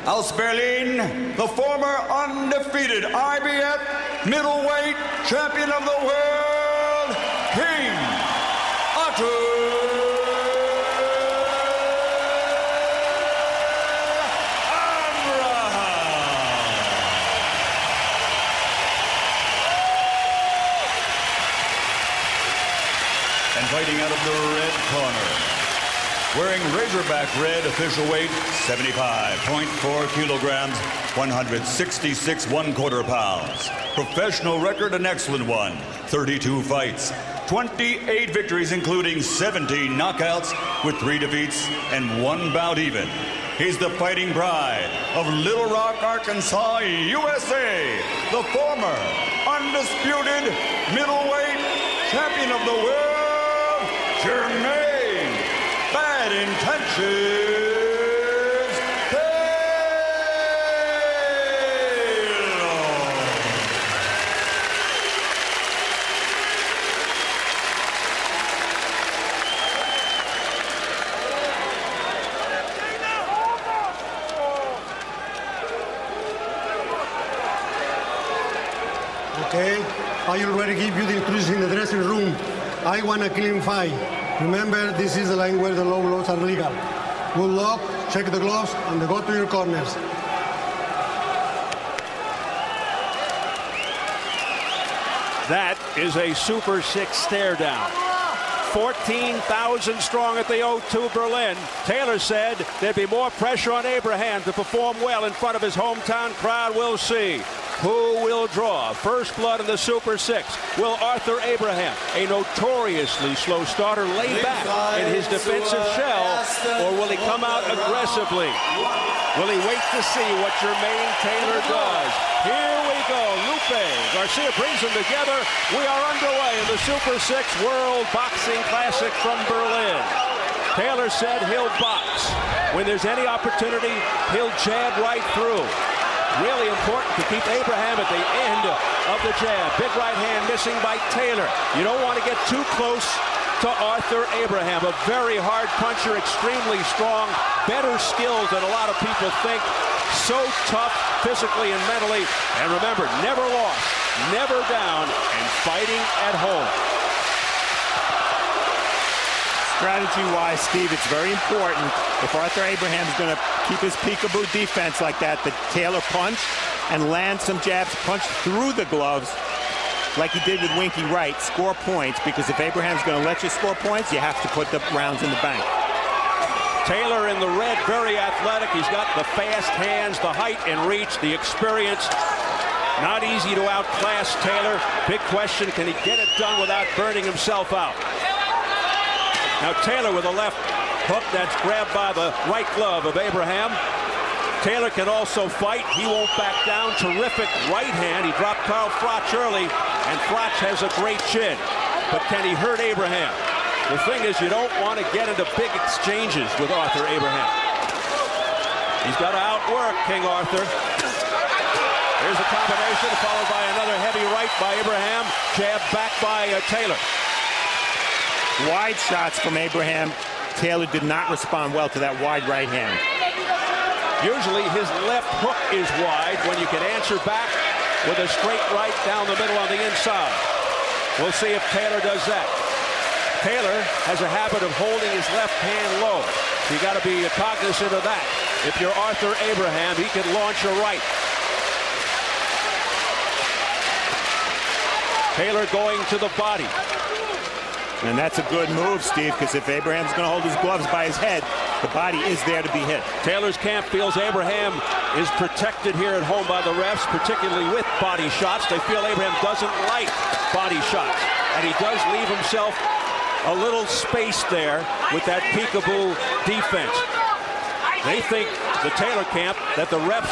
aus Berlin, the former undefeated IBF middleweight champion of the world, King Arthur. And fighting out of the red corner, wearing Razorback red, official weight 75.4 kilograms, 166 1/4 pounds. Professional record, an excellent one. 32 fights, 28 victories, including 17 knockouts with 3 defeats and 1 bout even. He's the fighting pride of Little Rock, Arkansas, USA. The former undisputed middleweight champion of the world, Jermain Bad Intentions Taylor. Okay, I already give you the instructions in the dressing room. I want a clean fight. Remember, this is the line where the low blows are legal. Good luck, check the gloves, and go to your corners. That is a Super 6 stare down. 14,000 strong at the O2 Berlin. Taylor said there'd be more pressure on Abraham to perform well in front of his hometown crowd. We'll see. Who will draw first blood in the Super 6? Will Arthur Abraham, a notoriously slow starter, lay back in his defensive shell, or will he come out aggressively? Will he wait to see what Jermain Taylor does? Here we go. Lupe Garcia brings them together. We are underway in the Super 6 World Boxing Classic from Berlin. Taylor said he'll box. When there's any opportunity, he'll jab right through. Really important to keep Abraham at the end of the jab. Big right hand missing by Taylor. You don't want to get too close to Arthur Abraham. A very hard puncher, extremely strong, better skills than a lot of people think. So tough physically and mentally. And remember, never lost, never down, and fighting at home. Strategy-wise, Steve, it's very important if Arthur Abraham's going to keep his peekaboo defense like that Taylor punch and land some jabs, punch through the gloves like he did with Winky Wright, score points, because if Abraham's going to let you score points, you have to put the rounds in the bank. Taylor in the red, very athletic. He's got the fast hands, the height and reach, the experience. Not easy to outclass Taylor. Big question, can he get it done without burning himself out? Now Taylor with a left hook that's grabbed by the right glove of Abraham. Taylor can also fight. He won't back down. Terrific right hand. He dropped Carl Froch early, and Froch has a great chin. But can he hurt Abraham? The thing is, you don't want to get into big exchanges with Arthur Abraham. He's got to outwork King Arthur. There's a combination followed by another heavy right by Abraham. Jab back by Taylor. Wide shots from Abraham. Taylor did not respond well to that wide right hand. Usually his left hook is wide when you can answer back with a straight right down the middle on the inside. We'll see if Taylor does that. Taylor has a habit of holding his left hand low. So you got to be cognizant of that. If you're Arthur Abraham, he can launch a right. Taylor going to the body. And that's a good move, Steve, because if Abraham's going to hold his gloves by his head, the body is there to be hit. Taylor's camp feels Abraham is protected here at home by the refs, particularly with body shots. They feel Abraham doesn't like body shots, and he does leave himself a little space there with that peekaboo defense. They think, the Taylor camp, that the refs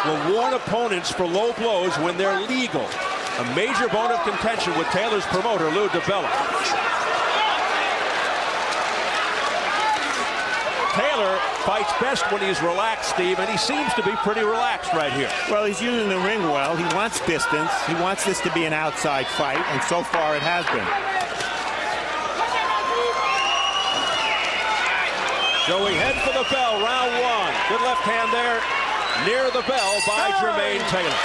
will warn opponents for low blows when they're legal. A major bone of contention with Taylor's promoter, Lou DiBella. Taylor fights best when he's relaxed, Steve, and he seems to be pretty relaxed right here. Well, he's using the ring well. He wants distance. He wants this to be an outside fight, and so far it has been. Joey head for the bell, round one. Good left hand there near the bell by Jermain Taylor.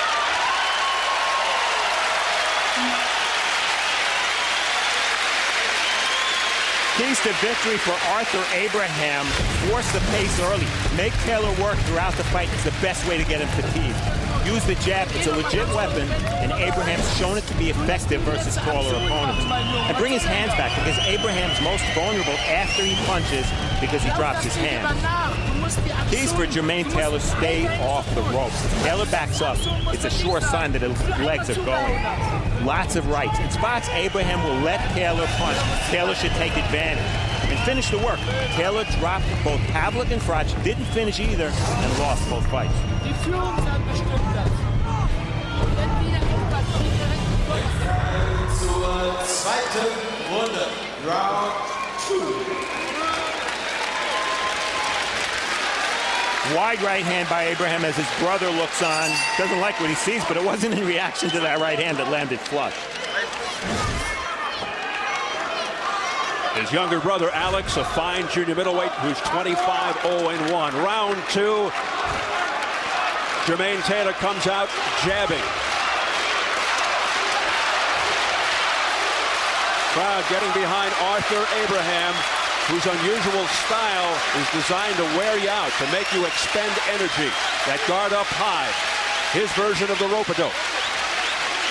Keys to victory for Arthur Abraham: force the pace early, make Taylor work throughout the fight. Is the best way to get him fatigued. Use the jab. It's a legit weapon, and Abraham's shown it to be effective versus taller opponents. And bring his hands back, because Abraham's most vulnerable after he punches because he drops his hands. Keys for Jermain Taylor: stay off the ropes. If Taylor backs up, it's a sure sign that his legs are going. Lots of rights. In spots, Abraham will let Taylor punch. Taylor should take advantage and finish the work. Taylor dropped both Pavlik and Frach, didn't finish either, and lost both fights. Zur zweiten Runde, Round 2. Wide right hand by Abraham as his brother looks on. Doesn't like what he sees, but it wasn't in reaction to that right hand that landed flush. His younger brother Alex, a fine junior middleweight who's 25-0-1. Round 2. Jermain Taylor comes out jabbing. Crowd getting behind Arthur Abraham, whose unusual style is designed to wear you out, to make you expend energy. That guard up high. His version of the rope-a-dope.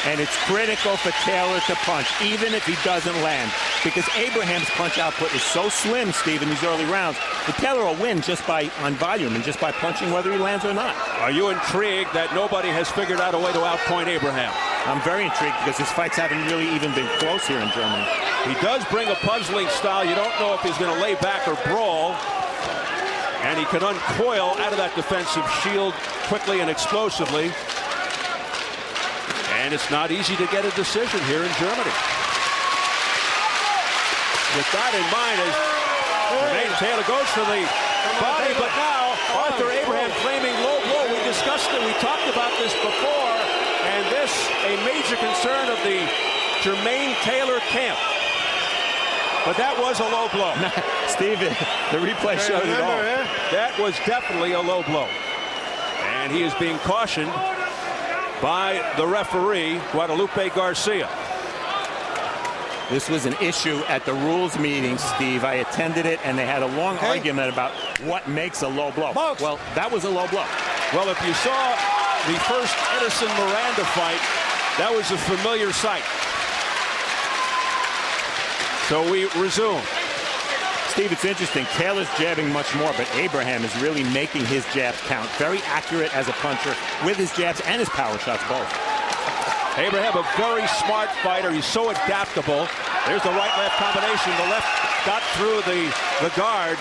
And it's critical for Taylor to punch, even if he doesn't land, because Abraham's punch output is so slim, Steve, in these early rounds, that Taylor will win just on volume and just by punching whether he lands or not. Are you intrigued that nobody has figured out a way to outpoint Abraham? I'm very intrigued because his fights haven't really even been close here in Germany. He does bring a puzzling style. You don't know if he's going to lay back or brawl. And he can uncoil out of that defensive shield quickly and explosively. And it's not easy to get a decision here in Germany. With that in mind, as Jermain Taylor goes for the body, but now Arthur Abraham claiming low blow. We discussed it. We talked about this before. And this, a major concern of the Jermain Taylor camp. But that was a low blow. Steve, the replay showed it all. That was definitely a low blow. And he is being cautioned by the referee, Guadalupe Garcia. This was an issue at the rules meeting, Steve. I attended it, and they had a long argument about what makes a low blow. Well, that was a low blow. Well, if you saw the first Edison-Miranda fight, that was a familiar sight. So we resume. Steve, it's interesting. Taylor's jabbing much more, but Abraham is really making his jabs count. Very accurate as a puncher with his jabs and his power shots both. Abraham, a very smart fighter. He's so adaptable. There's the right-left combination. The left got through the guard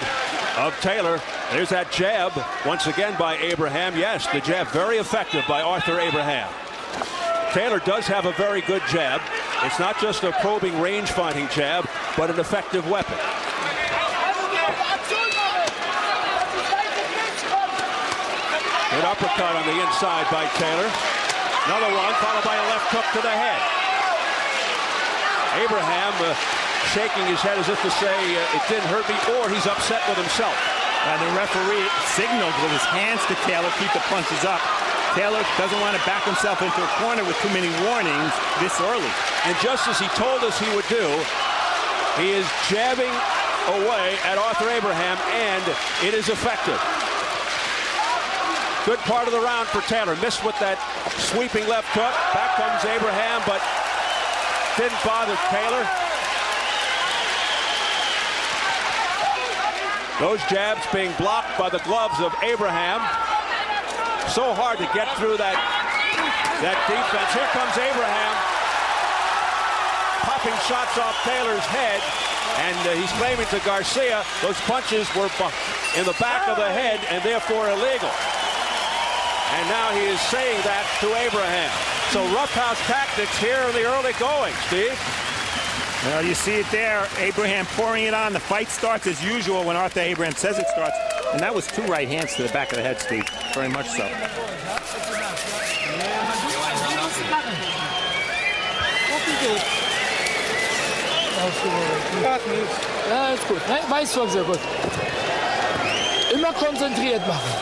of Taylor. There's that jab once again by Abraham. Yes, the jab very effective by Arthur Abraham. Taylor does have a very good jab. It's not just a probing range-finding jab, but an effective weapon. Good uppercut on the inside by Taylor. Another one followed by a left hook to the head. Abraham shaking his head as if to say it didn't hurt me, or he's upset with himself. And the referee signaled with his hands to Taylor, keep the punches up. Taylor doesn't want to back himself into a corner with too many warnings this early. And just as he told us he would do, he is jabbing away at Arthur Abraham, and it is effective. Good part of the round for Taylor. Missed with that sweeping left hook. Back comes Abraham, but didn't bother Taylor. Those jabs being blocked by the gloves of Abraham. So hard to get through that defense. Here comes Abraham. Popping shots off Taylor's head. And he's claiming to Garcia those punches were in the back of the head and therefore illegal. And now he is saying that to Abraham. So roughhouse tactics here in the early going, Steve. Well, you see it there. Abraham pouring it on. The fight starts as usual when Arthur Abraham says it starts. And that was two right hands to the back of the head, Steve. Very much so. Ja, ist gut. Weißwurf sehr gut. Immer konzentriert machen.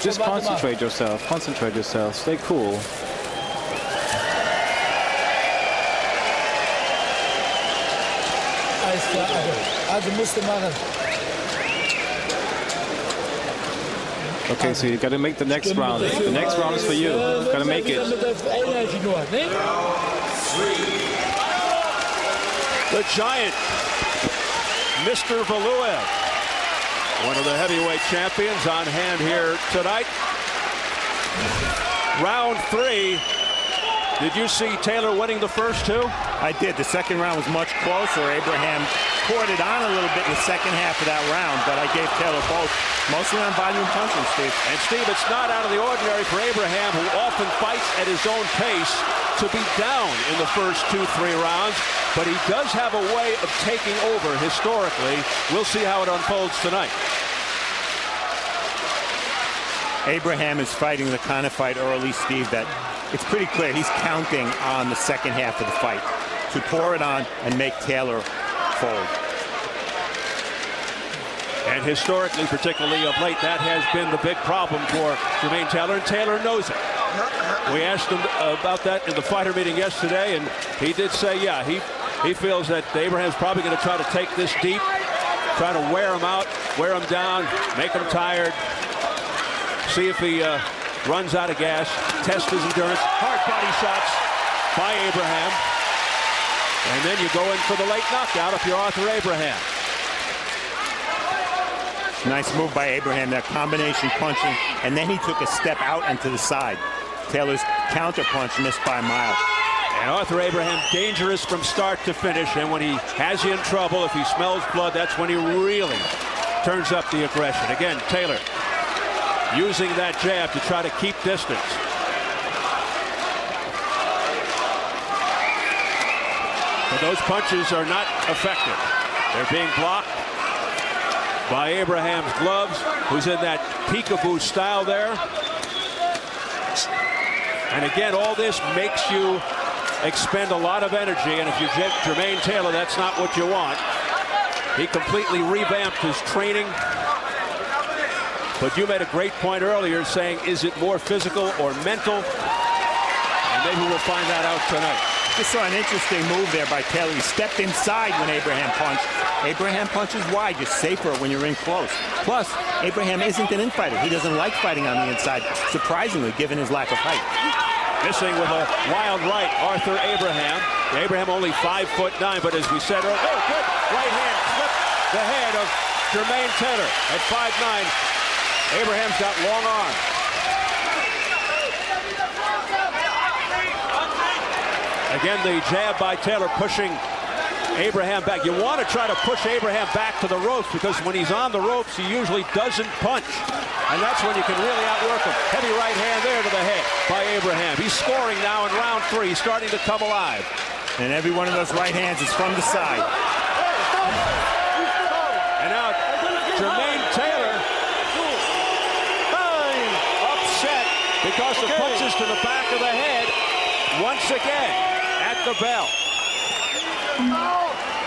Just concentrate yourself. Concentrate yourself. Stay cool. Okay, so you got to make the next round. The next round is for you. Got to make it. The giant, Mr. Valuev, one of the heavyweight champions, on hand here tonight. Round 3. Did you see Taylor winning the first 2? I did. The second round was much closer. Abraham poured it on a little bit in the second half of that round, but I gave Taylor both, mostly on volume punching, Steve. And Steve, it's not out of the ordinary for Abraham, who often fights at his own pace, to be down in the first 2-3 rounds, but he does have a way of taking over historically. We'll see how it unfolds tonight. Abraham is fighting the kind of fight early, Steve, that it's pretty clear he's counting on the second half of the fight to pour it on and make Taylor fold. And historically, particularly of late, that has been the big problem for Jermain Taylor, and Taylor knows it. We asked him about that in the fighter meeting yesterday, and he did say, yeah, he feels that Abraham's probably going to try to take this deep, try to wear him out, wear him down, make him tired, see if he runs out of gas, test his endurance. Hard body shots by Abraham. And then you go in for the late knockout if you're Arthur Abraham. Nice move by Abraham, that combination punching, and then he took a step out and to the side. Taylor's counter punch missed by a mile. And Arthur Abraham, dangerous from start to finish, and when he has you in trouble, if he smells blood, that's when he really turns up the aggression. Again, Taylor using that jab to try to keep distance. But those punches are not effective. They're being blocked by Abraham's gloves, who's in that peekaboo style there. And again, all this makes you expend a lot of energy, and if you're Jermain Taylor, that's not what you want. He completely revamped his training. But you made a great point earlier saying, is it more physical or mental? And maybe we'll find that out tonight. Just saw an interesting move there by Taylor. He stepped inside when Abraham punched. Abraham punches wide. You're safer when you're in close. Plus, Abraham isn't an infighter. He doesn't like fighting on the inside, surprisingly, given his lack of height. Missing with a wild right, Arthur Abraham. Abraham only 5'9", but as we said earlier, oh, good right hand flipped the head of Jermain Taylor at 5'9". Abraham's got long arms. Again, the jab by Taylor pushing Abraham back. You want to try to push Abraham back to the ropes, because when he's on the ropes, he usually doesn't punch. And that's when you can really outwork him. Heavy right hand there to the head by Abraham. He's scoring now in round 3, starting to come alive. And every one of those right hands is from the side. And now Jermain Taylor upset because the punches to the back of the head once again at the bell.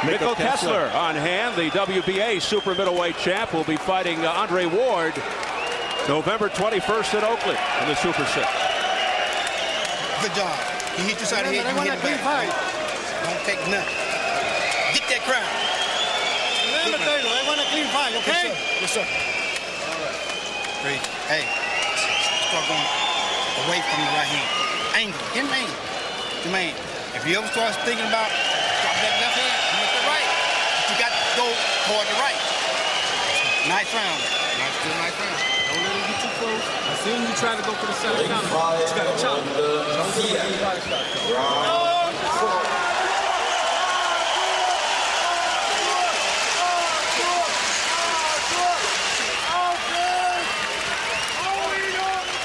Mikkel Kessler on hand, the WBA super middleweight champ, will be fighting Andre Ward November 21st at Oakland in the Super 6. Good job. He hit you side of the head, you hit the back. Don't take nothing. Get that crowd. Remember, Taylor, I want a clean fight, okay? Yes, sir. All right. Great. Hey, start going away from the right hand. Angle. Get an angle. Jermain, if you ever start thinking about drop that left hand, you with the right. But you got to go toward the right. Nice round. Still nice round. Don't let him get too close. I seen you try to go for the center counter. You got to chop. Don't do that.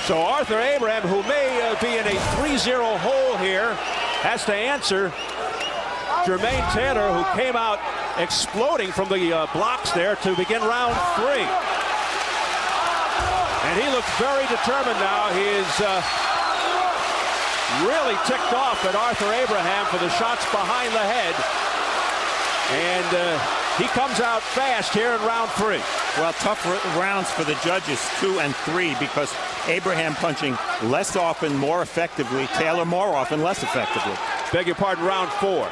So Arthur Abraham, who may be in a 3-0 hole here, has to answer Jermain Taylor, who came out exploding from the blocks there to begin round 3. And he looks very determined now. He is really ticked off at Arthur Abraham for the shots behind the head. And he comes out fast here in round 3. Well, tough rounds for the judges, 2 and 3, because Abraham punching less often, more effectively. Taylor more often, less effectively. Beg your pardon, round 4.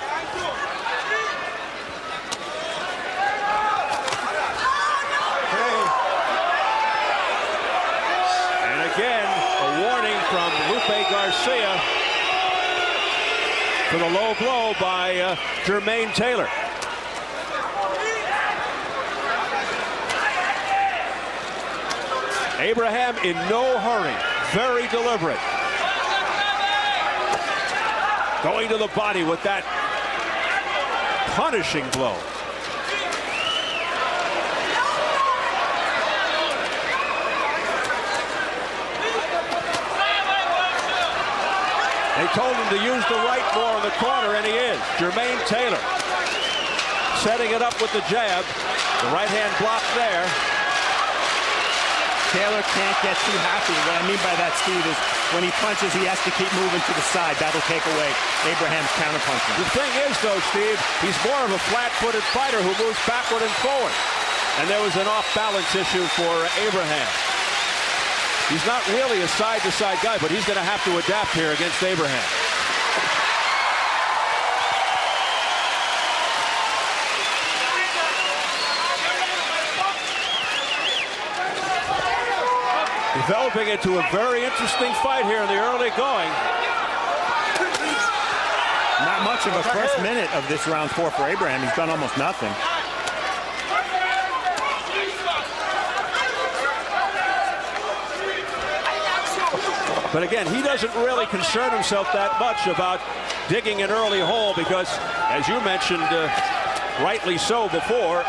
And again, a warning from Lupe Garcia for the low blow by Jermain Taylor. Abraham in no hurry, very deliberate. Going to the body with that punishing blow. They told him to use the right more in the corner, and he is. Jermain Taylor setting it up with the jab. The right hand block there. Taylor can't get too happy. What I mean by that, Steve, is when he punches, he has to keep moving to the side. That'll take away Abraham's counterpunching. The thing is, though, Steve, he's more of a flat-footed fighter who moves backward and forward. And there was an off-balance issue for Abraham. He's not really a side-to-side guy, but he's going to have to adapt here against Abraham. Developing into a very interesting fight here in the early going. Not much of a first minute of this round 4 for Abraham. He's done almost nothing. But again, he doesn't really concern himself that much about digging an early hole because, as you mentioned, rightly so before,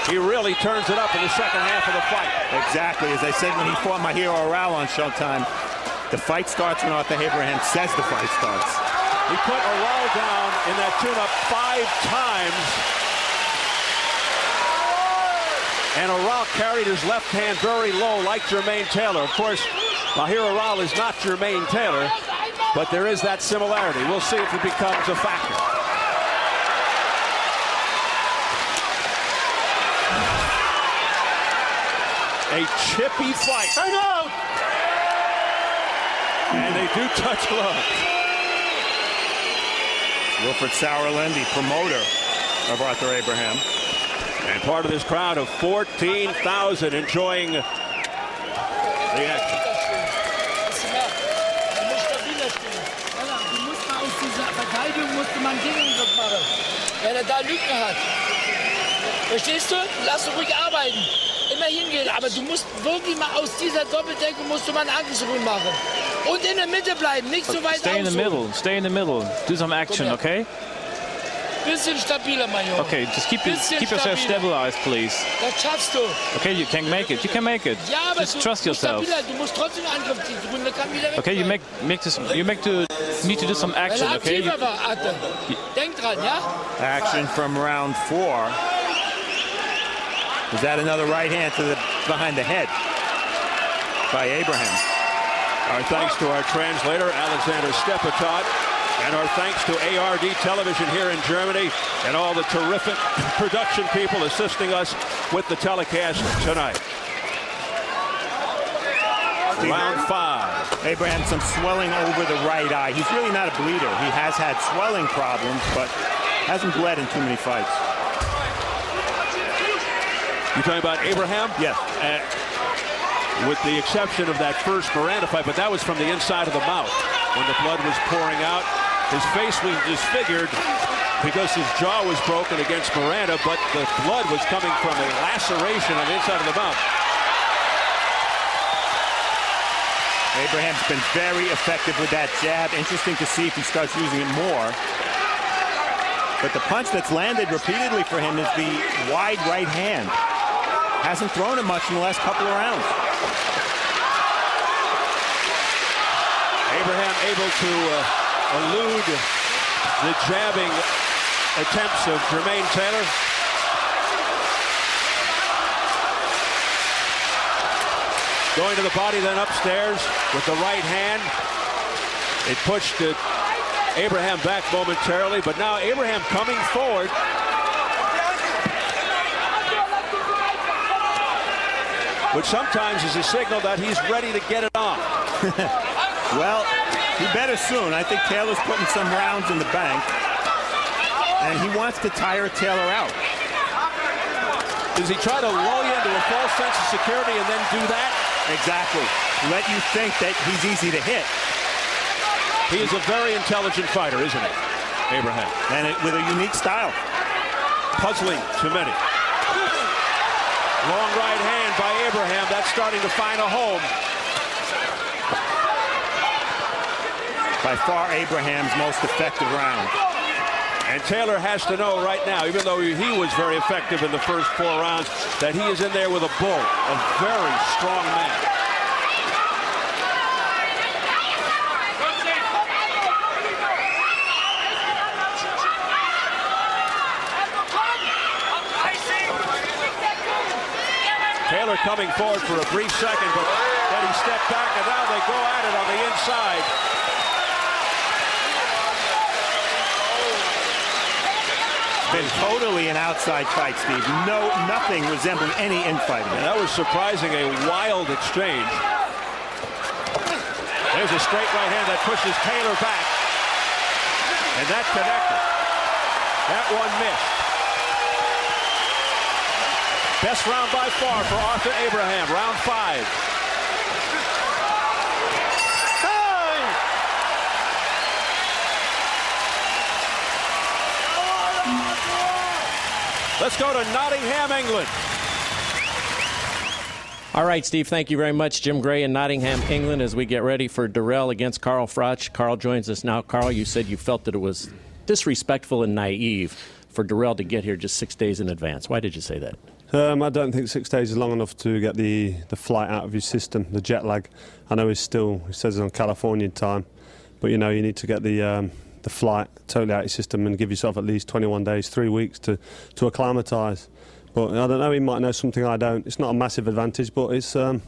he really turns it up in the second half of the fight. Exactly. As I said when he fought my hero Oral on Showtime, the fight starts when Arthur Abraham says the fight starts. He put Oral down in that tune-up 5 times. And Oral carried his left hand very low like Jermain Taylor. Of course, Mahir Oral is not Jermain Taylor, but there is that similarity. We'll see if it becomes a factor. A chippy fight. And they do touch gloves. Wilfred Sauerlendi, promoter of Arthur Abraham. And part of this crowd of 14,000 enjoying the action. Wenn da Lücken hat. Verstehst du? Lass ihn ruhig arbeiten. Immer hingehen, aber du musst wirklich mal aus dieser Doppeldeckung musst du mal einen Angriffsruhen machen. Und in der Mitte bleiben, nicht so weit Stay in the middle, stay in the middle. Do some action, okay? Bisschen stabiler, mein Junge. Okay, just keep yourself stabilized, please. Das schaffst du. Okay, you can make it. You can make it. Ja, aber just trust yourself. Du musst trotzdem einen Angriff ziehen. Der kann wieder weg. Okay, you need to do some action, okay? Weil er aktiver war, Arthur. Denk dran, ja? Action from round 4. Is that another right hand to the behind the head by Abraham? Our thanks to our translator, Alexander Stepatot, and our thanks to ARD Television here in Germany and all the terrific production people assisting us with the telecast tonight. Round 5. Abraham, some swelling over the right eye. He's really not a bleeder. He has had swelling problems, but hasn't bled in too many fights. You're talking about Abraham? Yes. With the exception of that first Miranda fight, but that was from the inside of the mouth when the blood was pouring out. His face was disfigured because his jaw was broken against Miranda, but the blood was coming from a laceration on the inside of the mouth. Abraham's been very effective with that jab. Interesting to see if he starts using it more. But the punch that's landed repeatedly for him is the wide right hand. Hasn't thrown it much in the last couple of rounds. Abraham able to elude the jabbing attempts of Jermain Taylor. Going to the body, then upstairs with the right hand. It pushed Abraham back momentarily, but now Abraham coming forward. which sometimes is a signal that he's ready to get it on. Well, he better soon. I think Taylor's putting some rounds in the bank, and he wants to tire Taylor out. Does he try to lull you into a false sense of security and then do that? Exactly. Let you think that he's easy to hit. He is a very intelligent fighter, isn't he, Abraham? And with a unique style. Puzzling to many. Long right hand by Abraham. That's starting to find a home. By far Abraham's most effective round. And Taylor has to know right now, even though he was very effective in the first 4 rounds, that he is in there with a bull, a very strong man. Taylor coming forward for a brief second, but then he stepped back, and now they go at it on the inside. Been totally an outside fight, Steve. Nothing resembling any infighting. And that was surprising, a wild exchange. There's a straight right hand that pushes Taylor back. And that connected. That one missed. Best round by far for Arthur Abraham, round 5. Let's go to Nottingham, England. All right, Steve, thank you very much. Jim Gray in Nottingham, England, as we get ready for Durrell against Carl Froch. Carl joins us now. Carl, you said you felt that it was disrespectful and naive for Durrell to get here just 6 days in advance. Why did you say that? I don't think 6 days is long enough to get the flight out of your system, the jet lag. I know he says it's on Californian time, but you know, you need to get the flight totally out of your system and give yourself at least 21 days, 3 weeks to acclimatise. But I don't know, he might know something I don't. It's not a massive advantage, but it's a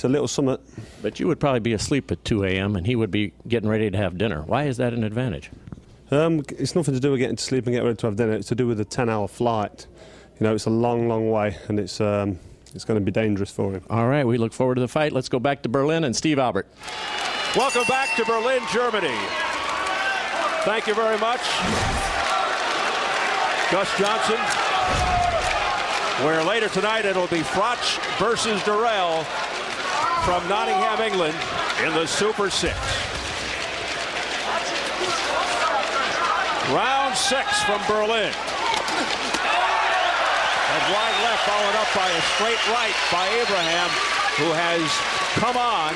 little summit. But you would probably be asleep at 2 a.m. and he would be getting ready to have dinner. Why is that an advantage? It's nothing to do with getting to sleep and getting ready to have dinner. It's to do with a 10-hour flight. You know, it's a long, long way, and it's going to be dangerous for him. All right, we look forward to the fight. Let's go back to Berlin and Steve Albert. Welcome back to Berlin, Germany. Thank you very much, Gus Johnson. Where later tonight it'll be Froch versus Durrell from Nottingham, England, in the Super 6. Round 6 from Berlin. And wide left followed up by a straight right by Abraham, who has come on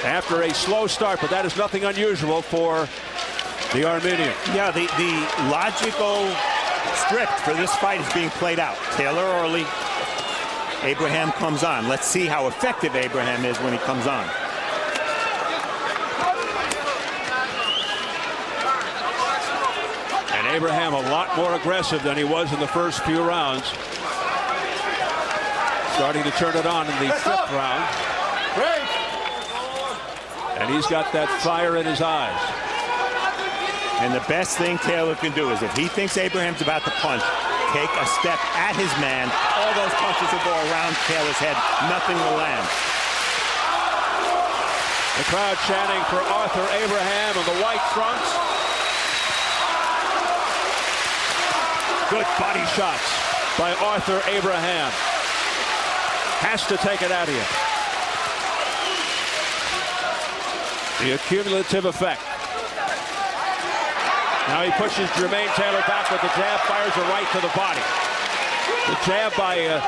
after a slow start, but that is nothing unusual for the Armenian. Yeah, the logical script for this fight is being played out. Taylor early, Abraham comes on. Let's see how effective Abraham is when he comes on. And Abraham a lot more aggressive than he was in the first few rounds. Starting to turn it on in the 5th round. And he's got that fire in his eyes. And the best thing Taylor can do is if he thinks Abraham's about to punch, take a step at his man. All those punches will go around Taylor's head. Nothing will land. The crowd chanting for Arthur Abraham in the white trunks. Good body shots by Arthur Abraham. Has to take it out of you. The accumulative effect. Now he pushes Jermain Taylor back with the jab, fires a right to the body. The jab by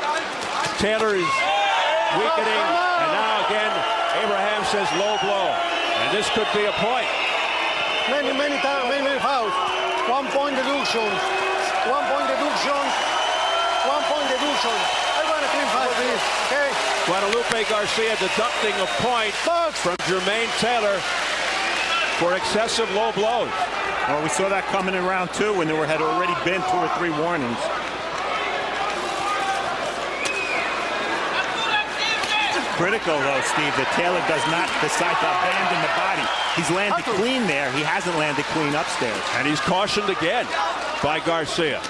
Taylor is weakening, and now again, Abraham says low blow. And this could be a point. Many times, many fouls. 1 point deduction. 1 point deduction. 1 point deduction. I want a clean fight, please. Okay? Guadalupe Garcia deducting a point from Jermain Taylor for excessive low blows. Well, we saw that coming in round 2 when there had already been 2 or 3 warnings. Critical, though, Steve, that Taylor does not decide to abandon the body. He's landed clean there. He hasn't landed clean upstairs. And he's cautioned again by Garcia.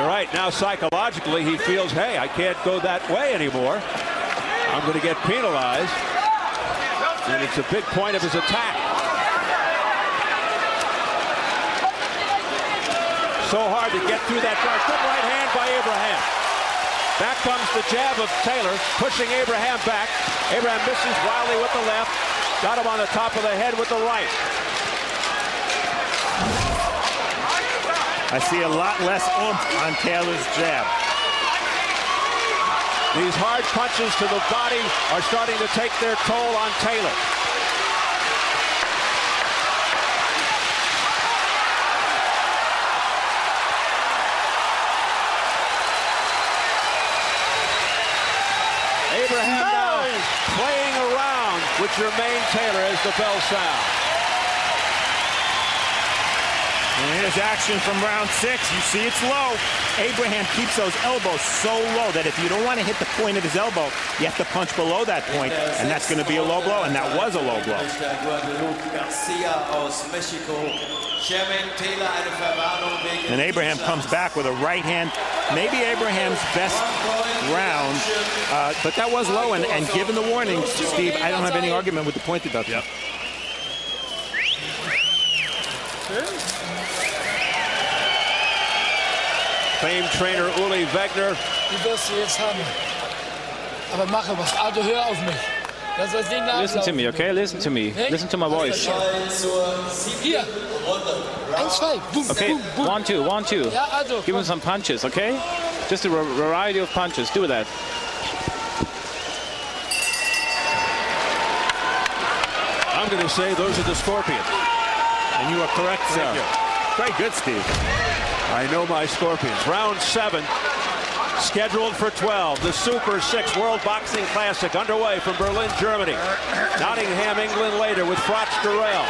You're right. Now psychologically he feels, hey, I can't go that way anymore. I'm going to get penalized. And it's a big point of his attack. So hard to get through that guard. Good right hand by Abraham. Back comes the jab of Taylor, pushing Abraham back. Abraham misses wildly with the left. Got him on the top of the head with the right. I see a lot less oomph on Taylor's jab. These hard punches to the body are starting to take their toll on Taylor. Abraham now playing around with Jermain Taylor as the bell sounds. And here's action from round 6. You see it's low. Abraham keeps those elbows so low that if you don't want to hit the point of his elbow, you have to punch below that point, and that's going to be a low blow, and that was a low blow. And Abraham comes back with a right hand. Maybe Abraham's best round, but that was low, and given the warning, Steve, I don't have any argument with the point deduction. Yep. Famed trainer Uli Wegner. Du wirst sie jetzt haben. Aber mache was. Also hör auf mich. Lass das Ding Listen to me, okay? Listen to me. Listen to my voice. Hier. 1, 2. Boom, Okay, boom, boom. 1, 2, 1, 2. Ja, also. Give him some punches, okay? Just a variety of punches. Do that. I'm going to say those are the Scorpions. And you are correct, sir. Very good, Steve. I know my Scorpions. Round 7, scheduled for 12. The Super 6 World Boxing Classic underway from Berlin, Germany. Nottingham, England later with Froch Durrell.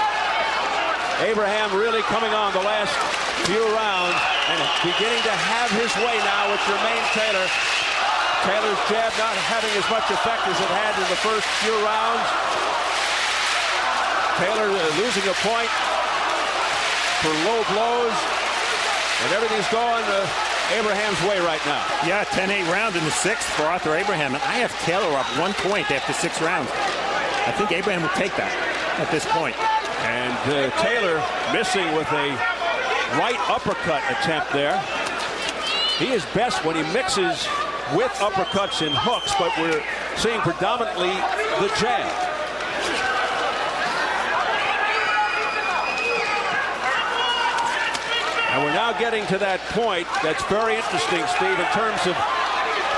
Abraham really coming on the last few rounds and beginning to have his way now with Jermain Taylor. Taylor's jab not having as much effect as it had in the first few rounds. Taylor losing a point for low blows. And everything's going Abraham's way right now. Yeah, 10-8 round in the 6th for Arthur Abraham. And I have Taylor up 1 point after 6 rounds. I think Abraham will take that at this point. And Taylor missing with a right uppercut attempt there. He is best when he mixes with uppercuts and hooks, but we're seeing predominantly the jab. And we're now getting to that point that's very interesting, Steve, in terms of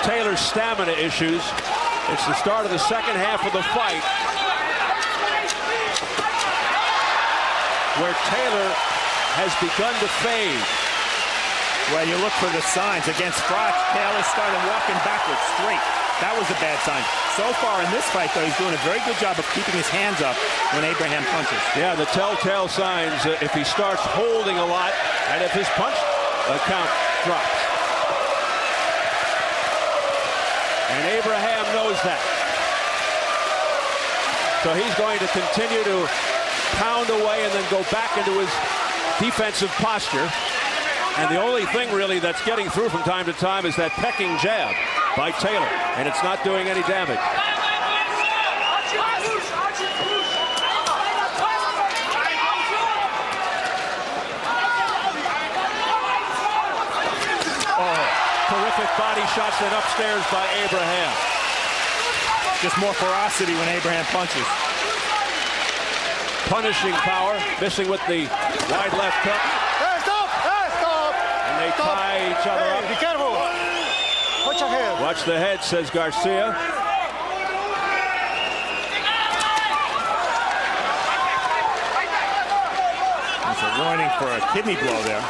Taylor's stamina issues. It's the start of the second half of the fight, where Taylor has begun to fade. Well, you look for the signs. Against Froch, Taylor started walking backwards straight. That was a bad sign. So far in this fight, though, he's doing a very good job of keeping his hands up when Abraham punches. Yeah, the telltale signs if he starts holding a lot and if his punch count drops. And Abraham knows that. So he's going to continue to pound away and then go back into his defensive posture. And the only thing really that's getting through from time to time is that pecking jab by Taylor, and it's not doing any damage. Oh, terrific body shots and upstairs by Abraham. Just more ferocity when Abraham punches. Punishing power, missing with the wide left hook. Hey, stop! Hey, stop! And they tie each other up. Be careful! Watch your head. Watch the head, says Garcia. That's a warning for a kidney blow there.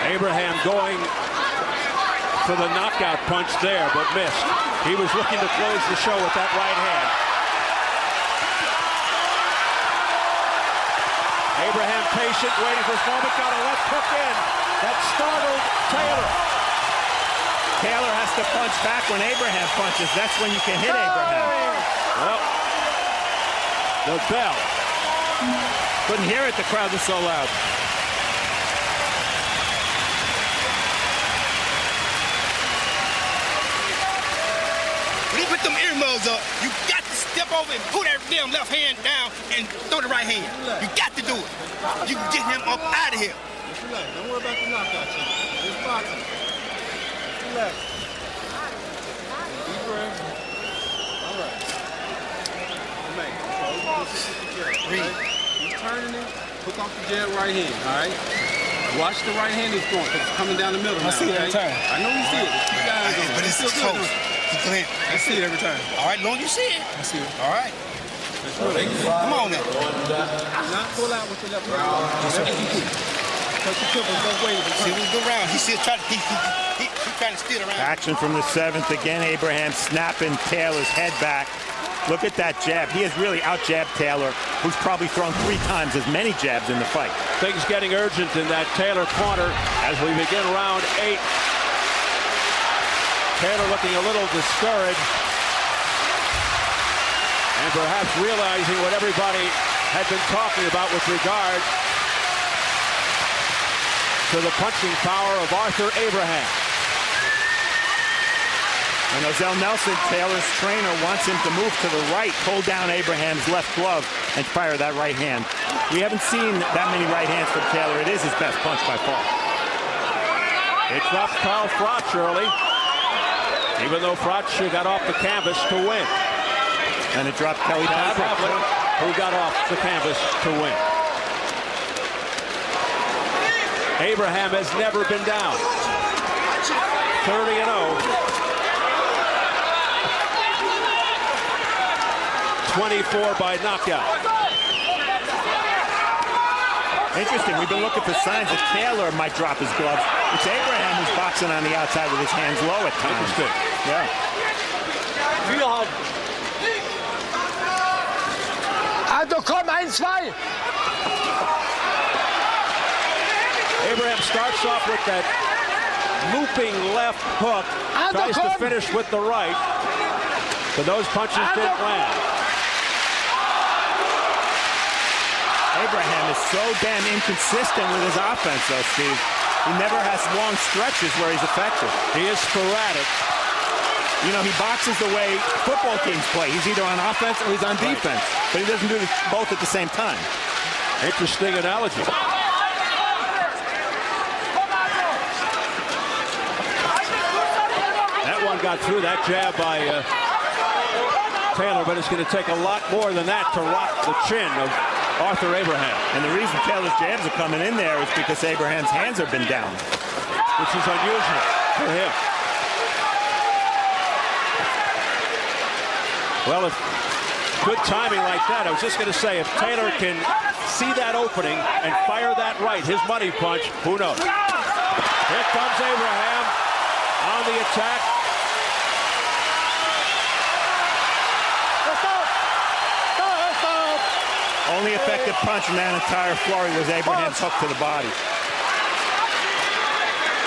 Abraham going for the knockout punch there, but missed. He was looking to close the show with that right hand. Abraham patient, waiting for his moment, got a left hook in. That startled Taylor. Taylor has to punch back when Abraham punches. That's when you can hit Abraham. Well, the bell. Couldn't hear it, the crowd was so loud. put them earmuffs up. You got to step over and pull that damn left hand down and throw the right hand. You got to do it. You can get him up out of here. Relax. Don't worry about the knockout, Chip. It's boxing. Relax. Deep breath. All right. Breathe. He's turning it. Hook off the jab right hand, all right? Watch the right hand is going, because it's coming down the middle now, see it every time. I know you see it. Keep your eyes on it. But it's still close. good. I see it every time. All right, long you see it. I see it. All right. Come on now. Not pull out with your left hand. Touch the triple both ways. See what's go around. He's trying to steal around. Action from the 7th. Again, Abraham snapping Taylor's head back. Look at that jab. He has really out-jabbed Taylor, who's probably thrown 3 times as many jabs in the fight. Things getting urgent in that Taylor corner as we begin round 8. Taylor looking a little discouraged and perhaps realizing what everybody had been talking about with regard to the punching power of Arthur Abraham. And Ozell Nelson, Taylor's trainer, wants him to move to the right, hold down Abraham's left glove, and fire that right hand. We haven't seen that many right hands from Taylor. It is his best punch by far. It dropped Carl Froch early, even though Froch got off the canvas to win. And it dropped Kelly Pavlik, who got off the canvas to win. Abraham has never been down. 30-0. 24 by knockout. Interesting. We've been looking for signs that Taylor might drop his gloves. It's Abraham who's boxing on the outside with his hands low at times. Interesting. Yeah. Also komm, 1-2. Abraham starts off with that looping left hook, tries to finish with the right, but those punches didn't land. Abraham is so damn inconsistent with his offense, though, Steve. He never has long stretches where he's effective. He is sporadic. You know, he boxes the way football teams play. He's either on offense or he's on defense, but he doesn't do both at the same time. Interesting analogy. That one got through, that jab by Taylor, but it's going to take a lot more than that to rock the chin of Arthur Abraham. And the reason Taylor's jabs are coming in there is because Abraham's hands have been down, which is unusual for him. Well, if good timing like that, I was just going to say, if Taylor can see that opening and fire that right, his money punch, who knows? Here comes Abraham on the attack. Only effective punch in that entire flurry was Abraham's hook to the body.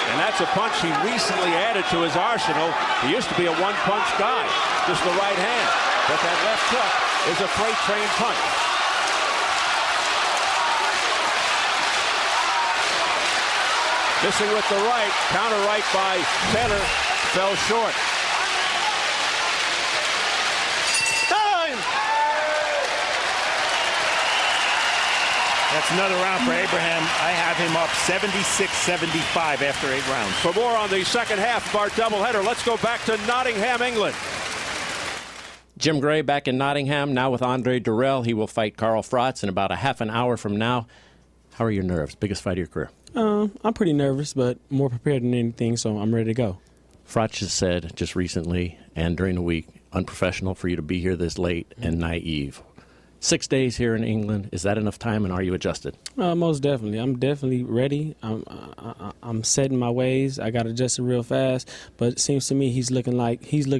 And that's a punch he recently added to his arsenal. He used to be a one-punch guy, just the right hand. But that left hook is a freight train punch. Missing with the right, counter right by Taylor, fell short. That's another round for Abraham. I have him up 76-75 after 8 rounds. For more on the second half of our doubleheader, let's go back to Nottingham, England. Jim Gray back in Nottingham, now with Andre Durrell. He will fight Carl Froch in about a half an hour from now. How are your nerves? Biggest fight of your career? I'm pretty nervous, but more prepared than anything, so I'm ready to go. Froch has said just recently and during the week, unprofessional for you to be here this late and naive. 6 days here in England, is that enough time, and are you adjusted? Most definitely. I'm definitely ready. I'm setting my ways. I got adjusted real fast, but it seems to me he's looking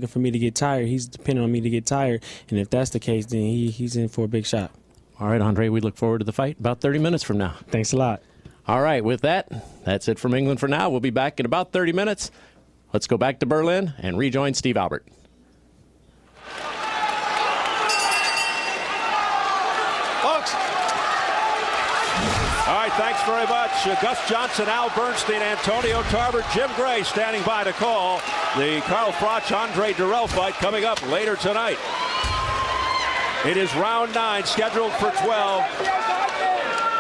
for me to get tired. He's depending on me to get tired, and if that's the case, then he's in for a big shot. All right, Andre, we look forward to the fight about 30 minutes from now. Thanks a lot. All right, with that, that's it from England for now. We'll be back in about 30 minutes. Let's go back to Berlin and rejoin Steve Albert. All right, thanks very much. Gus Johnson, Al Bernstein, Antonio Tarver, Jim Gray standing by to call the Carl Froch-Andre Dirrell fight coming up later tonight. It is round 9, scheduled for 12.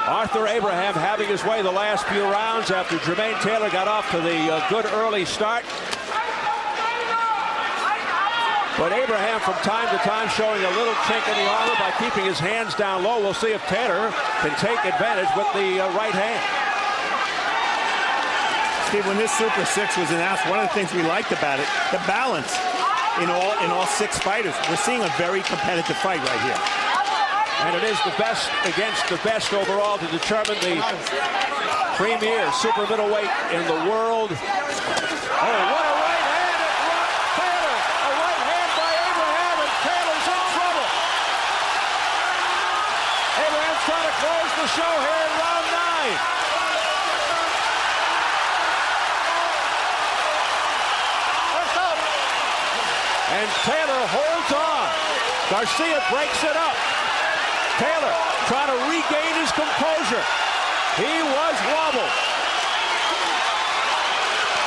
Arthur Abraham having his way the last few rounds after Jermain Taylor got off to the good early start. But Abraham from time to time showing a little chink in the armor by keeping his hands down low. We'll see if Taylor can take advantage with the right hand. Steve, when this Super 6 was announced, one of the things we liked about it, the balance in all 6 fighters. We're seeing a very competitive fight right here. And it is the best against the best overall to determine the premier super middleweight in the world. Oh, what a right hand at Taylor. A right hand by Abraham, and Taylor's in trouble. Abraham's trying to close the show here in round 9. And Taylor holds on. Garcia breaks it up. Taylor trying to regain his composure. He was wobbled.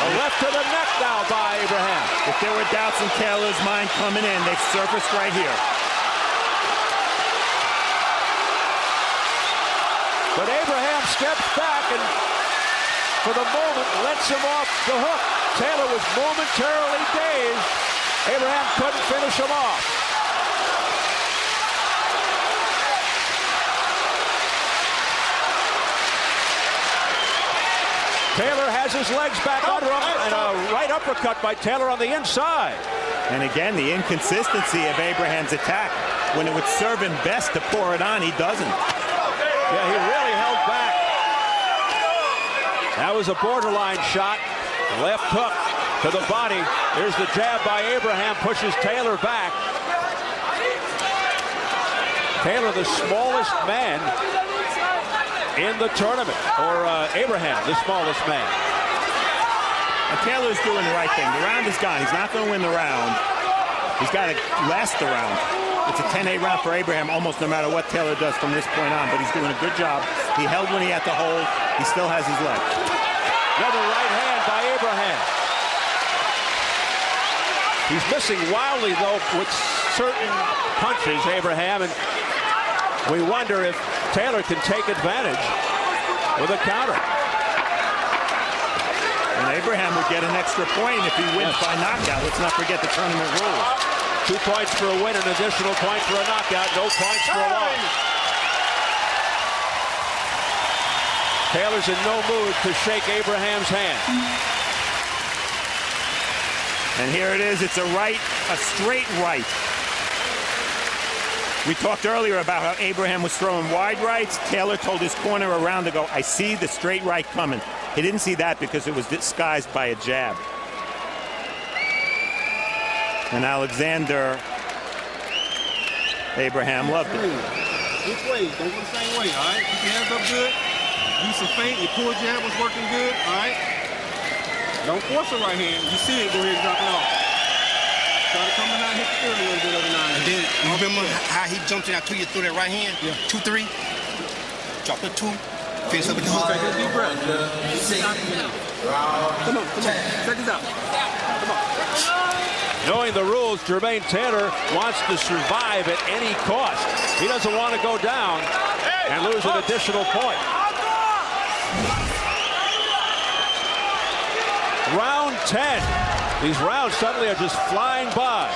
A left to the neck now by Abraham. If there were doubts in Taylor's mind coming in, they've surfaced right here. But Abraham steps back and for the moment lets him off the hook. Taylor was momentarily dazed. Abraham couldn't finish him off. Taylor has his legs back under him, and a right uppercut by Taylor on the inside. And again, the inconsistency of Abraham's attack. When it would serve him best to pour it on, he doesn't. Yeah, he really held back. That was a borderline shot. Left hook to the body. There's the jab by Abraham, pushes Taylor back. Taylor, the smallest man in the tournament, or Abraham, the smallest man. And Taylor's doing the right thing. The round is gone. He's not going to win the round. He's got to last the round. It's a 10-8 round for Abraham, almost no matter what Taylor does from this point on, but he's doing a good job. He held when he had to hold. He still has his leg. Another right hand by Abraham. He's missing wildly, though, with certain punches, Abraham, and we wonder if Taylor can take advantage with a counter. And Abraham would get an extra point if he wins by knockout. Let's not forget the tournament rules. 2 points for a win, an additional point for a knockout, no points for a loss. Taylor's in no mood to shake Abraham's hand. And here it is. It's a right, a straight right. We talked earlier about how Abraham was throwing wide rights. Taylor told his corner around to go, I see the straight right coming. He didn't see that because it was disguised by a jab. And Alexander Abraham loved it. Which way? Don't go the same way, all right? Keep your hands up good. Use some feint. Your pull jab was working good, all right? Don't force the right hand. You see it, go ahead and drop it off. Try to come in and hit the third a little bit every now and then. You remember how he jumped in after you threw that right hand? Yeah. 2-3. Drop the 2. Finish up with the hook. Take a deep breath. Come on. Check this out. Come on. Knowing the rules, Jermain Taylor wants to survive at any cost. He doesn't want to go down and lose an additional point. Round 10. These rounds suddenly are just flying by.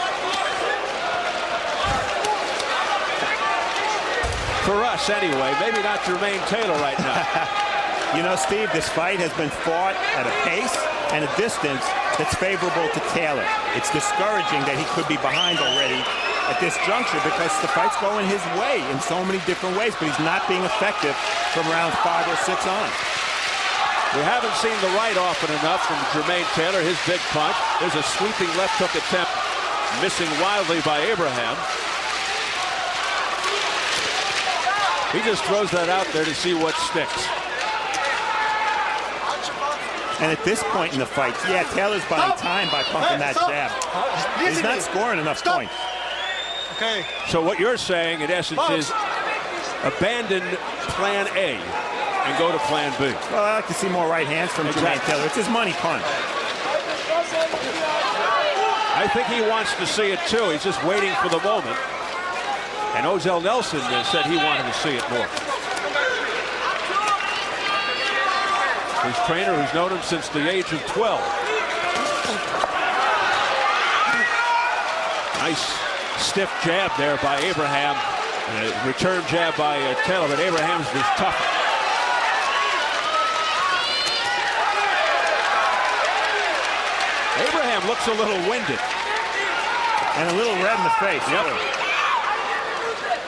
For us, anyway. Maybe not Jermain Taylor right now. You know, Steve, this fight has been fought at a pace and a distance that's favorable to Taylor. It's discouraging that he could be behind already at this juncture because the fight's going his way in so many different ways, but he's not being effective from round 5 or 6 on. We haven't seen the right often enough from Jermain Taylor, his big punch. There's a sweeping left hook attempt, missing wildly by Abraham. He just throws that out there to see what sticks. And at this point in the fight, yeah, Taylor's buying time by pumping that jab. He's not scoring enough points. Okay. So what you're saying, in essence, is abandon plan A and go to plan B. Well, I like to see more right hands from Jermain Taylor. It's his money punch. I think he wants to see it too. He's just waiting for the moment. And Ozell Nelson said he wanted to see it more. His trainer, who's known him since the age of 12. Nice stiff jab there by Abraham. And a return jab by Taylor, but Abraham's just tougher. Abraham looks a little winded. And a little red in the face. Yep.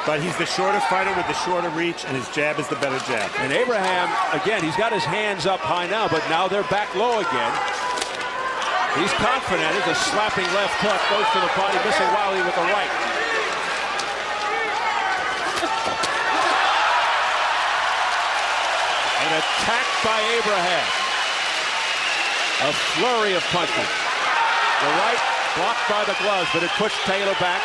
But he's the shorter fighter with the shorter reach, and his jab is the better jab. And Abraham, again, he's got his hands up high now, but now they're back low again. He's confident. It's a slapping left hook, goes to the body, missing Wiley with the right. An attack by Abraham. A flurry of punches. The right blocked by the gloves, but it pushed Taylor back.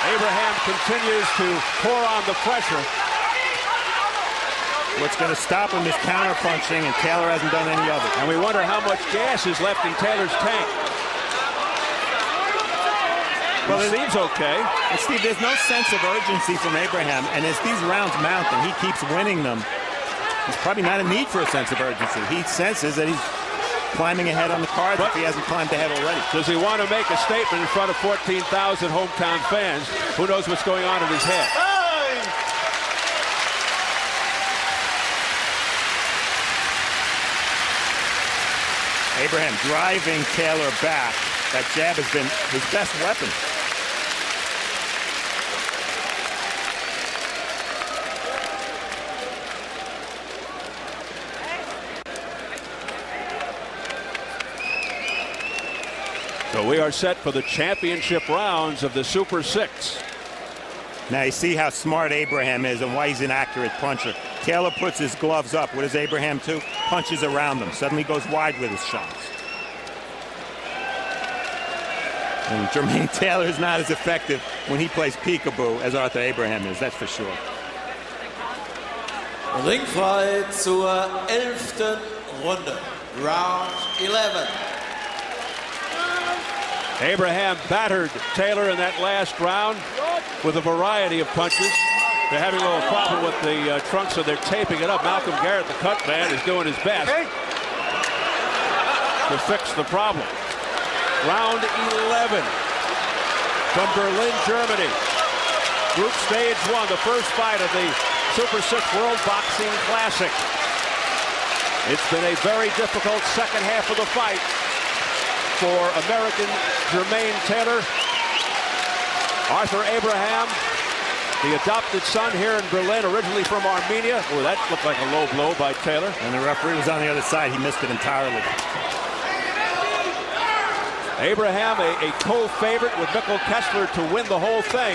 Abraham continues to pour on the pressure. What's going to stop him is counter-punching, and Taylor hasn't done any of it. And we wonder how much gas is left in Taylor's tank. Well, it seems okay. And Steve, there's no sense of urgency from Abraham, and as these rounds mount and he keeps winning them, there's probably not a need for a sense of urgency. He senses that he's climbing ahead on the cards if he hasn't climbed ahead already. Does he want to make a statement in front of 14,000 hometown fans? Who knows what's going on in his head? Abraham driving Taylor back. That jab has been his best weapon. So we are set for the championship rounds of the Super 6. Now you see how smart Abraham is and why he's an accurate puncher. Taylor puts his gloves up. What does Abraham do? Punches around them. Suddenly goes wide with his shots. And Jermain Taylor is not as effective when he plays peekaboo as Arthur Abraham is, that's for sure. Ringfrei zur 11. Runde. Round 11. Abraham battered Taylor in that last round with a variety of punches. They're having a little problem with the trunk, so they're taping it up. Malcolm Garrett, the cut man, is doing his best to fix the problem. Round 11 from Berlin, Germany. Group stage 1, the first fight of the Super 6 World Boxing Classic. It's been a very difficult second half of the fight for American Jermain Taylor. Arthur Abraham, the adopted son here in Berlin, originally from Armenia. Oh, that looked like a low blow by Taylor. And the referee was on the other side. He missed it entirely. Abraham, a co-favorite with Mikkel Kessler to win the whole thing.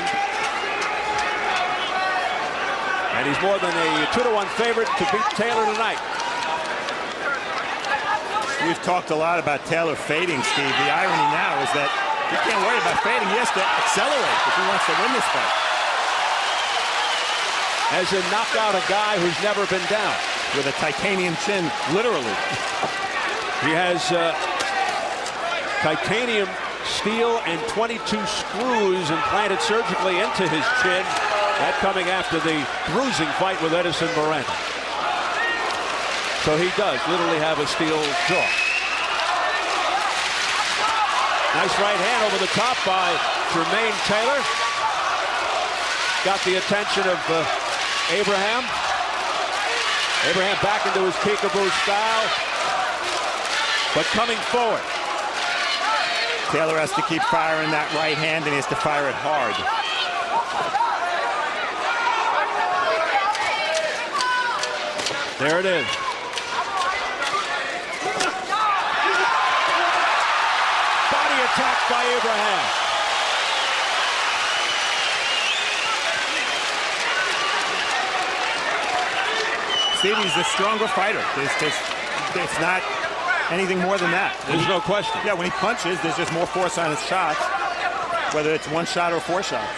And he's more than a 2-to-1 favorite to beat Taylor tonight. We've talked a lot about Taylor fading, Steve. The irony now is that he can't worry about fading. He has to accelerate if he wants to win this fight. As in knock out a guy who's never been down. With a titanium chin, literally. He has titanium steel and 22 screws implanted surgically into his chin. That coming after the bruising fight with Edison Miranda. So he does literally have a steel jaw. Nice right hand over the top by Jermain Taylor. Got the attention of Abraham. Abraham back into his peekaboo style, but coming forward. Taylor has to keep firing that right hand, and he has to fire it hard. There it is. Body attack by Abraham. Stevie's the stronger fighter. It's not anything more than that. There's no question. Yeah, when he punches, there's just more force on his shots, whether it's one shot or 4 shots.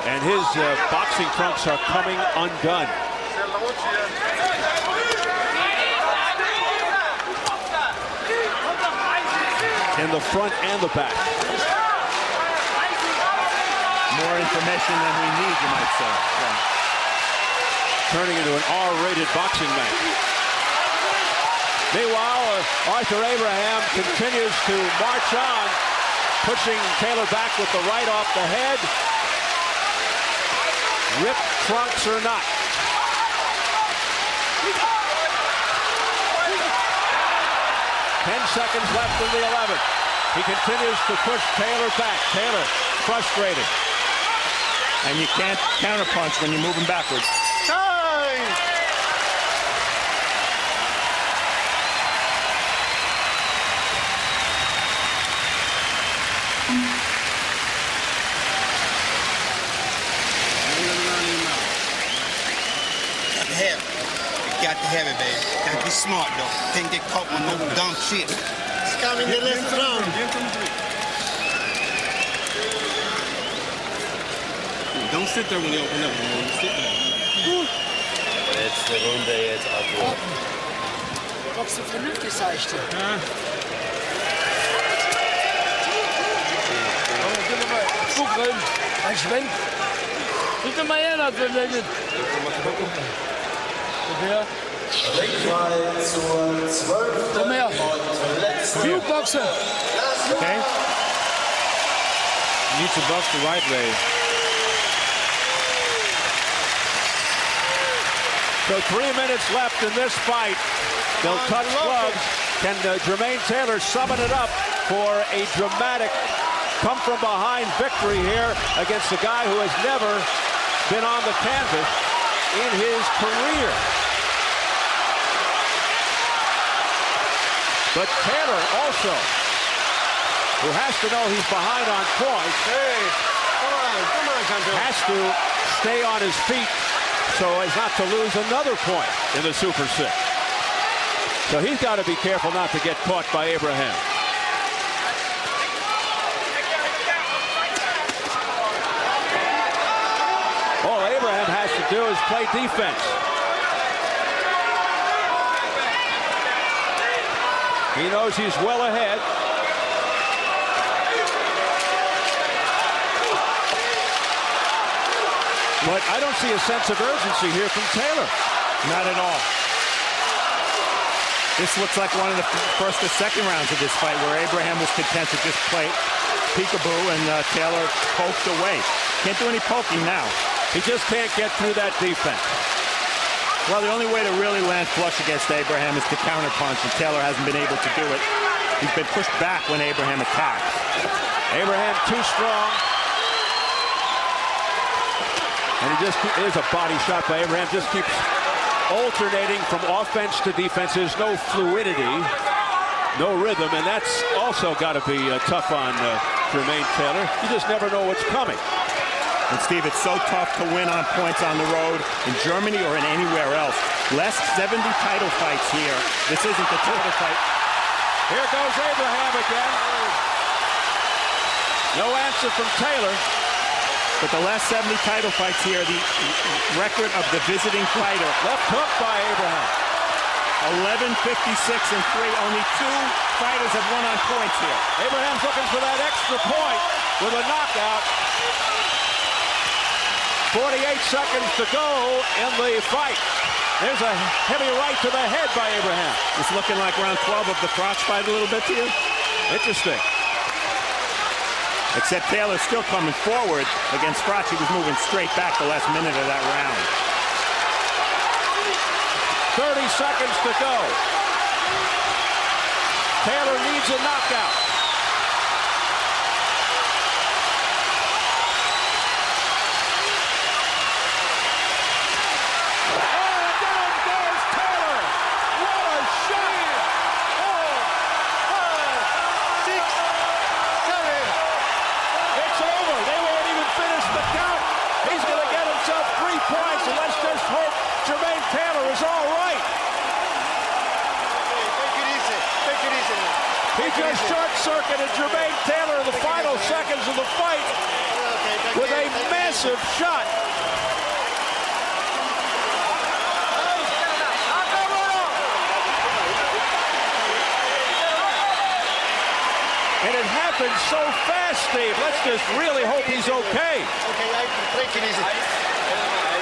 And his boxing trunks are coming undone. In the front and the back. More information than we need, you might say. Yeah. Turning into an R-rated boxing match. Meanwhile, Arthur Abraham continues to march on, pushing Taylor back with the right off the head. Ripped trunks or not. Ten seconds left in the 11th. He continues to push Taylor back. Taylor frustrated. And you can't counterpunch when you're moving backwards. Got to have it, baby. Gotta be smart, though. Can't get caught with no dumb shit. It's coming the last round. Don't sit there when they open up. Sit there. Letzte Runde jetzt ab. Boxst du vernünftig, sag ich dir. Guck rein. Ein Schwenk. Guck dir mal her, das verwendet. Komm her. Flugboxen. Okay. You need to box the right way. So 3 minutes left in this fight. They'll touch gloves. Can Jermain Taylor summon it up for a dramatic come-from-behind victory here against a guy who has never been on the canvas in his career? But Taylor also, who has to know he's behind on points, has to stay on his feet so as not to lose another point in the Super 6. So he's got to be careful not to get caught by Abraham. All Abraham has to do is play defense. He knows he's well ahead. But I don't see a sense of urgency here from Taylor. Not at all. This looks like one of the first or second rounds of this fight where Abraham was content to just play peekaboo and Taylor poked away. Can't do any poking now. He just can't get through that defense. Well, the only way to really land flush against Abraham is to counterpunch, and Taylor hasn't been able to do it. He's been pushed back when Abraham attacks. Abraham too strong. And there's a body shot by Abraham. Just keeps alternating from offense to defense. There's no fluidity, no rhythm, and that's also got to be tough on Jermain Taylor. You just never know what's coming. And Steve, it's so tough to win on points on the road in Germany or in anywhere else. Less 70 title fights here. This isn't the title fight. Here goes Abraham again. No answer from Taylor. But the last 70 title fights here, the record of the visiting fighter. Left hook by Abraham. 11-56-3. Only 2 fighters have won on points here. Abraham's looking for that extra point with a knockout. 48 seconds to go in the fight. There's a heavy right to the head by Abraham. It's looking like round 12 of the crotch fight a little bit to you. Interesting. Except Taylor's still coming forward against Crotch. He was moving straight back the last minute of that round. 30 seconds to go. Taylor needs a knockout. He just short-circuited Jermain Taylor in the final seconds of the fight with a massive shot. And it happened so fast, Steve. Let's just really hope he's okay. Take it easy.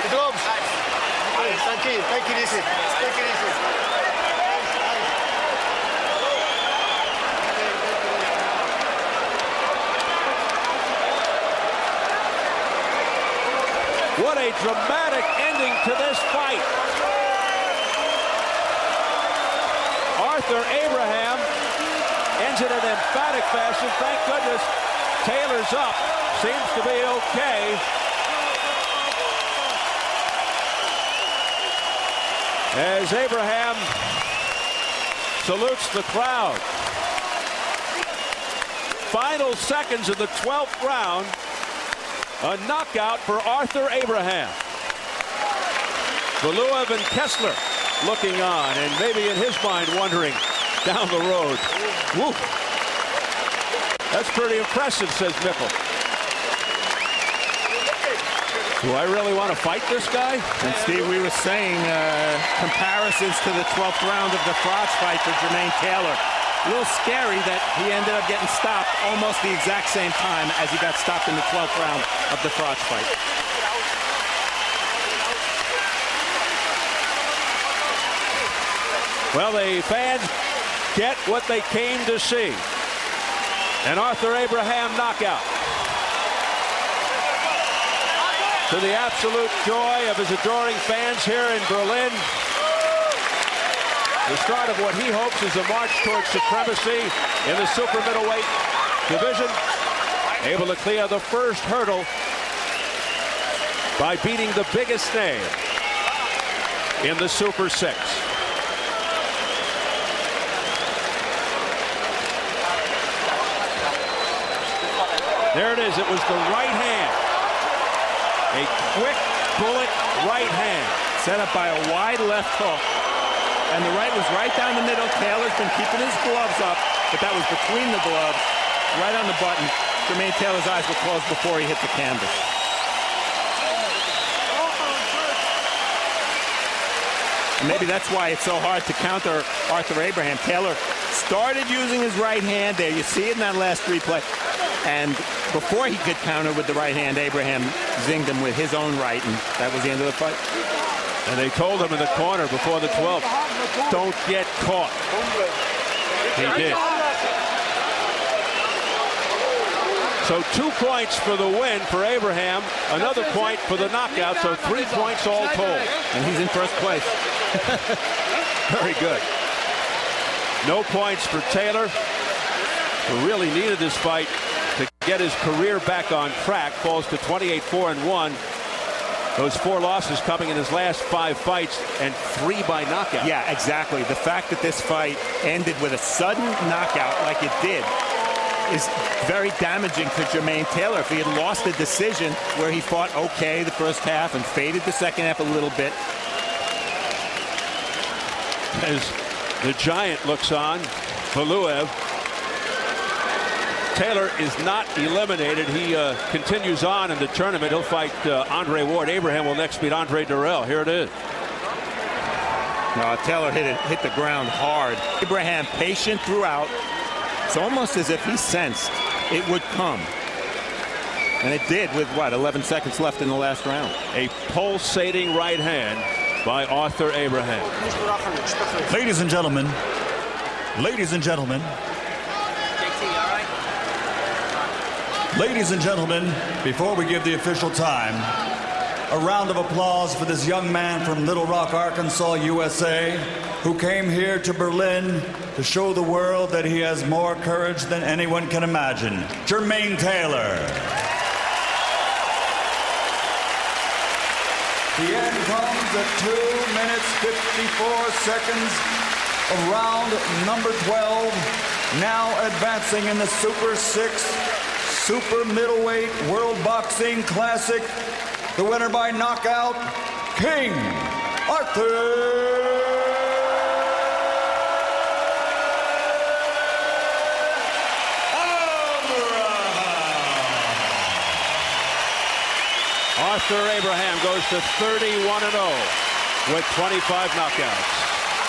The gloves. Tranquilo, take it easy. Take it easy. What a dramatic ending to this fight. Arthur Abraham ends it in emphatic fashion. Thank goodness Taylor's up. Seems to be okay. As Abraham salutes the crowd. Final seconds of the 12th round. A knockout for Arthur Abraham. Valuev and Kessler looking on and maybe in his mind wondering down the road. Woo. That's pretty impressive, says Mickle. Do I really want to fight this guy? And Steve, we were saying comparisons to the 12th round of the Froch fight for Jermain Taylor. A little scary that he ended up getting stopped almost the exact same time as he got stopped in the 12th round of the Froch fight. Well, the fans get what they came to see. An Arthur Abraham knockout. To the absolute joy of his adoring fans here in Berlin. The start of what he hopes is a march towards supremacy in the super middleweight division. Able to clear the first hurdle by beating the biggest name in the Super 6. There it is. It was the right hand. A quick bullet right hand. Set up by a wide left hook. And the right was right down the middle. Taylor's been keeping his gloves up, but that was between the gloves, right on the button. Jermain Taylor's eyes were closed before he hit the canvas. And maybe that's why it's so hard to counter Arthur Abraham. Taylor started using his right hand there. You see it in that last replay. And before he could counter with the right hand, Abraham zinged him with his own right, and that was the end of the fight. And they told him in the corner before the 12th, don't get caught. He did. So 2 points for the win for Abraham, another point for the knockout, so 3 points all told. And he's in first place. Very good. No points for Taylor, who really needed this fight to get his career back on track. Falls to 28-4-1. Those 4 losses coming in his last 5 fights, and 3 by knockout. Yeah, exactly. The fact that this fight ended with a sudden knockout like it did is very damaging to Jermain Taylor. If he had lost the decision where he fought okay the first half and faded the second half a little bit. As the Giant looks on, Valuev. Taylor is not eliminated. He continues on in the tournament. He'll fight Andre Ward. Abraham will next meet Andre Durrell. Here it is. No, Taylor hit the ground hard. Abraham patient throughout. It's almost as if he sensed it would come. And it did with, what, 11 seconds left in the last round. A pulsating right hand by Arthur Abraham. Ladies and gentlemen, ladies and gentlemen, ladies and gentlemen, before we give the official time, a round of applause for this young man from Little Rock, Arkansas, USA, who came here to Berlin to show the world that he has more courage than anyone can imagine. Jermain Taylor. The end comes at 2 minutes, 54 seconds of round number 12. Now advancing in the Super 6 Super Middleweight World Boxing Classic. The winner by knockout, King Arthur Arthur Abraham goes to 31-0 with 25 knockouts.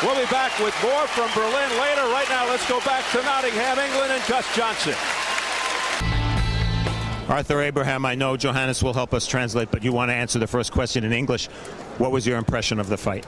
We'll be back with more from Berlin later. Right now, let's go back to Nottingham, England, and Gus Johnson. Arthur Abraham, I know Johannes will help us translate, but you want to answer the first question in English. What was your impression of the fight?